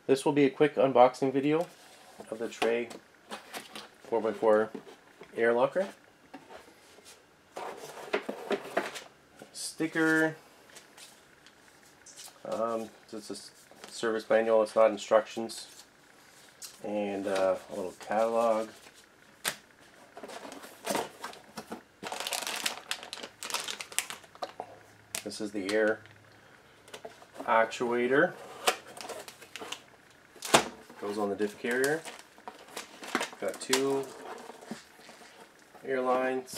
This will be a quick unboxing video of the TRE 4x4 air locker. Sticker. It's a service manual, it's not instructions. And a little catalog. This is the air actuator. Goes on the diff carrier. Got two air lines,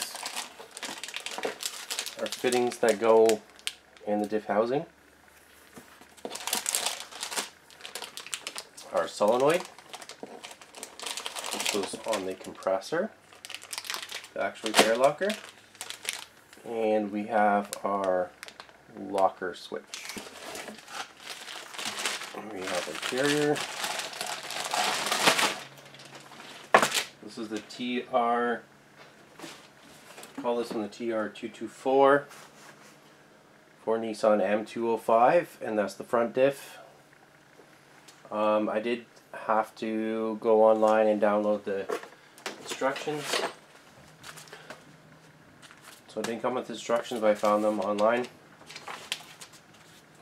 or fittings that go in the diff housing. Our solenoid, which goes on the compressor, the actual air locker, and we have our locker switch. We have a carrier. This is the TR, call this one the TR224 for Nissan M205, and that's the front diff. I did have to go online and download the instructions. So it didn't come with instructions, but I found them online.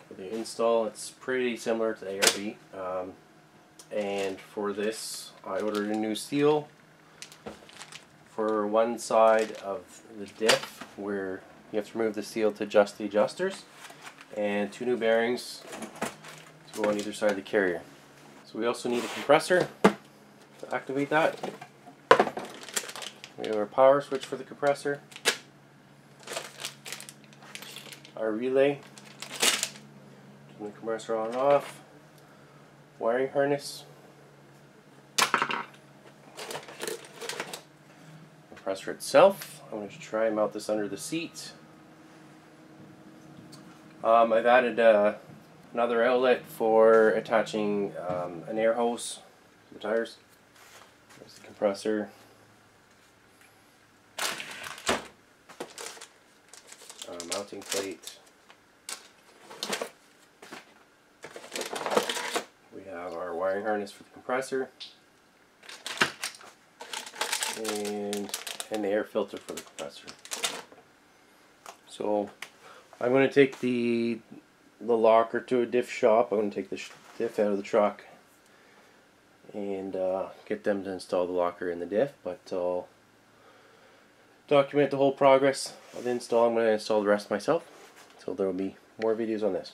For the install, it's pretty similar to the ARB. And for this, I ordered a new seal for one side of the diff, where you have to remove the seal to adjust the adjusters, and two new bearings to go on either side of the carrier. So we also need a compressor to activate that. We have our power switch for the compressor, our relay, turn the compressor on and off, wiring harness, compressor itself. I'm going to try and mount this under the seat. I've added another outlet for attaching an air hose to the tires. There's the compressor. Mounting plate. We have our wiring harness for the compressor, and the air filter for the compressor. So I'm going to take the locker to a diff shop. I'm going to take the diff out of the truck and get them to install the locker in the diff, but I'll document the whole progress of the install. I'm going to install the rest myself, so there will be more videos on this.